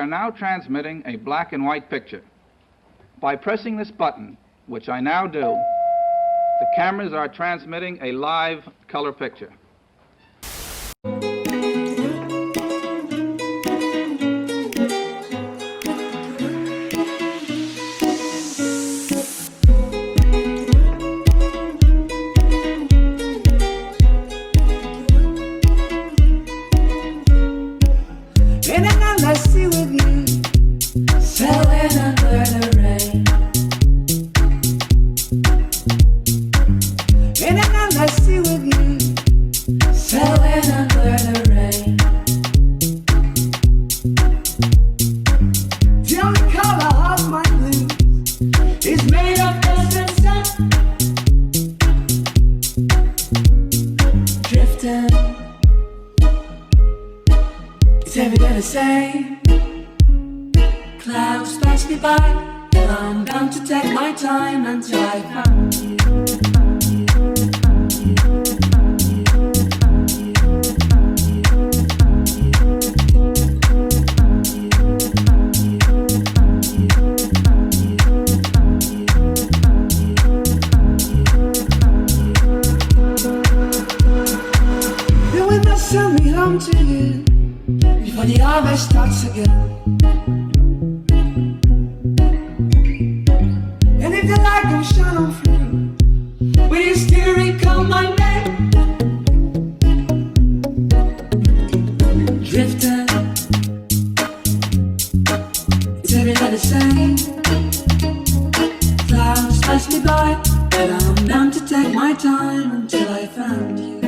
We are now transmitting a black and white picture. By pressing this button, which I now do, the cameras are transmitting a live color picture. Clouds pass me by, and I'm bound to take my time until I found you. You will not send me home to you before the harvest starts again. And if the light don't shine on through, will you still recall my name? Drifter, it's every day the same. Clouds pass me by, but I'm bound to take my time until I found you.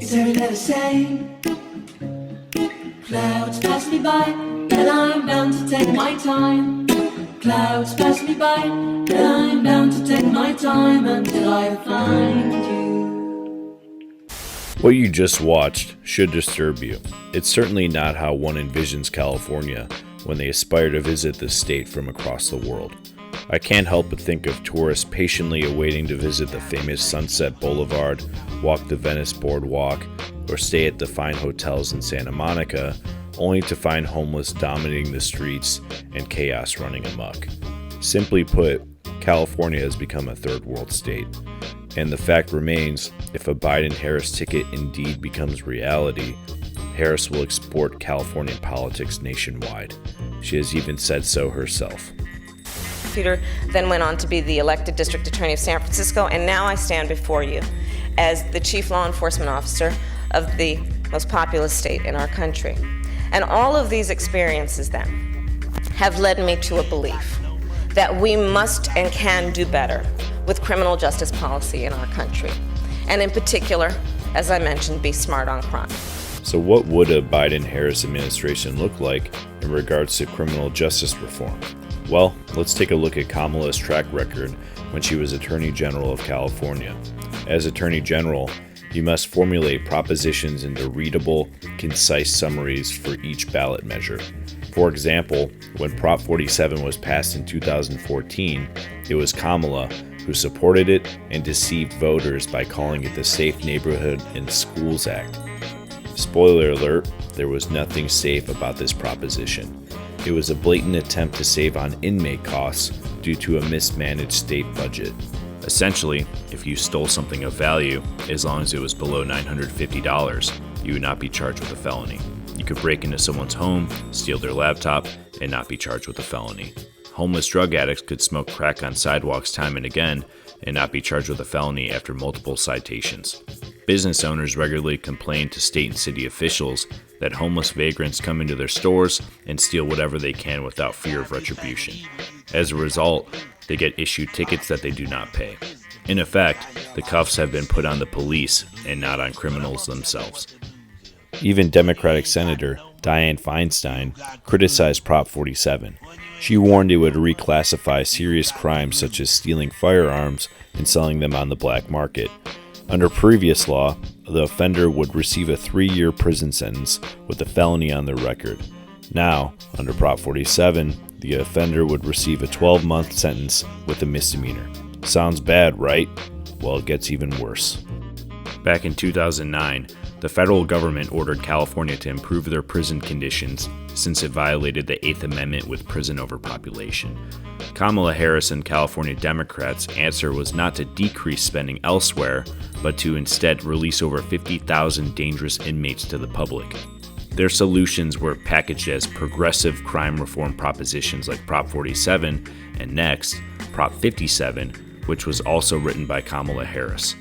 It's every day the same. Clouds pass me by, and I'm bound to take my time. Clouds pass me by, and I'm bound to take my time until I find you. What you just watched should disturb you. It's certainly not how one envisions California when they aspire to visit this state from across the world. I can't help but think of tourists patiently awaiting to visit the famous Sunset Boulevard, walk the Venice Boardwalk, or stay at the fine hotels in Santa Monica, only to find homeless dominating the streets and chaos running amok. Simply put, California has become a third world state. And the fact remains, if a Biden-Harris ticket indeed becomes reality, Harris will export Californian politics nationwide. She has even said so herself. Peter then went on to be the elected district attorney of San Francisco, and now I stand before you as the chief law enforcement officer of the most populous state in our country. And all of these experiences then have led me to a belief that we must and can do better with criminal justice policy in our country. And in particular, as I mentioned, be smart on crime. So what would a Biden-Harris administration look like in regards to criminal justice reform? Well, let's take a look at Kamala's track record when she was Attorney General of California. As Attorney General, you must formulate propositions into readable, concise summaries for each ballot measure. For example, when Prop 47 was passed in 2014, it was Kamala who supported it and deceived voters by calling it the Safe Neighborhood and Schools Act. Spoiler alert, there was nothing safe about this proposition. It was a blatant attempt to save on inmate costs due to a mismanaged state budget. Essentially, if you stole something of value, as long as it was below $950, you would not be charged with a felony. You could break into someone's home, steal their laptop, and not be charged with a felony. Homeless drug addicts could smoke crack on sidewalks time and again and not be charged with a felony after multiple citations. Business owners regularly complain to state and city officials that homeless vagrants come into their stores and steal whatever they can without fear of retribution. As a result, they get issued tickets that they do not pay. In effect, the cuffs have been put on the police and not on criminals themselves. Even Democratic Senator Dianne Feinstein criticized Prop 47. She warned it would reclassify serious crimes such as stealing firearms and selling them on the black market. Under previous law, the offender would receive a 3-year prison sentence with a felony on their record. Now, under Prop 47, the offender would receive a 12-month sentence with a misdemeanor. Sounds bad, right? Well, it gets even worse. Back in 2009, the federal government ordered California to improve their prison conditions since it violated the 8th Amendment with prison overpopulation. Kamala Harris and California Democrats' answer was not to decrease spending elsewhere, but to instead release over 50,000 dangerous inmates to the public. Their solutions were packaged as progressive crime reform propositions like Prop 47 and next, Prop 57, which was also written by Kamala Harris.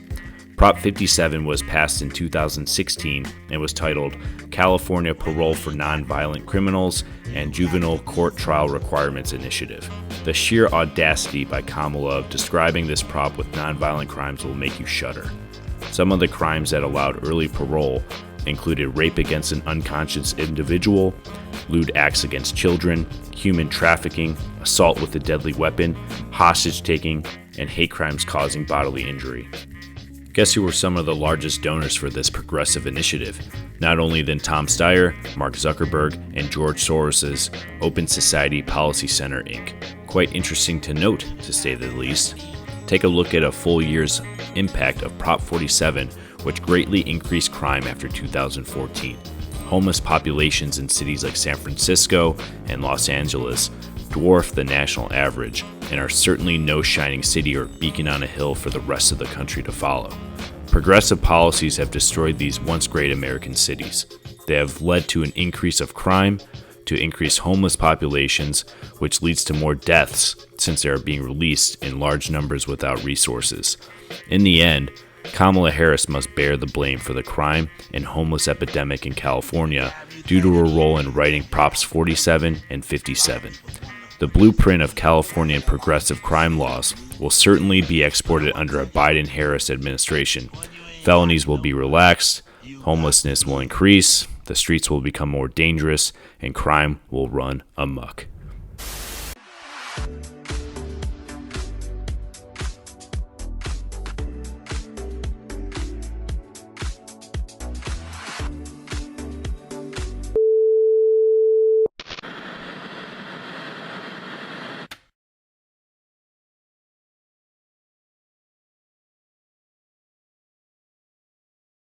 Prop 57 was passed in 2016 and was titled California Parole for Nonviolent Criminals and Juvenile Court Trial Requirements Initiative. The sheer audacity by Kamala of describing this prop with nonviolent crimes will make you shudder. Some of the crimes that allowed early parole included rape against an unconscious individual, lewd acts against children, human trafficking, assault with a deadly weapon, hostage-taking, and hate crimes causing bodily injury. Guess who were some of the largest donors for this progressive initiative? Not only than Tom Steyer, Mark Zuckerberg, and George Soros's Open Society Policy Center, Inc. Quite interesting to note, to say the least. Take a look at a full year's impact of Prop 47, which greatly increased crime after 2014. Homeless populations in cities like San Francisco and Los Angeles dwarf the national average and are certainly no shining city or beacon on a hill for the rest of the country to follow. Progressive policies have destroyed these once great American cities. They have led to an increase of crime, to increased homeless populations, which leads to more deaths since they are being released in large numbers without resources. In the end, Kamala Harris must bear the blame for the crime and homeless epidemic in California due to her role in writing Props 47 and 57. The blueprint of Californian progressive crime laws will certainly be exported under a Biden-Harris administration. Felonies will be relaxed, homelessness will increase, the streets will become more dangerous, and crime will run amok.